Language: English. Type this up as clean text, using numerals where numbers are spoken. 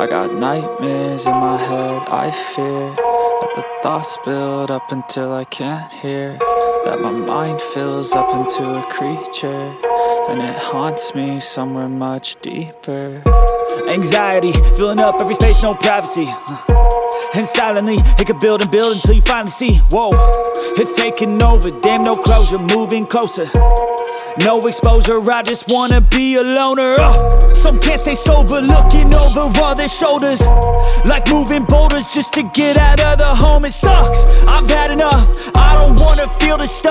I got nightmares in my head, I fear that the thoughts build up until I can't hear, that my mind fills up into a creature, and it haunts me somewhere much deeper. Anxiety, filling up every space, no privacy. And silently, it could build and build until you finally see, whoa, it's taking over, damn no closure, moving closer. No exposure, I just wanna be a loner. Some can't stay sober, looking over all their shoulders, like moving boulders just to get out of the home. It sucks, I've had enough, I don't wanna feel the stuff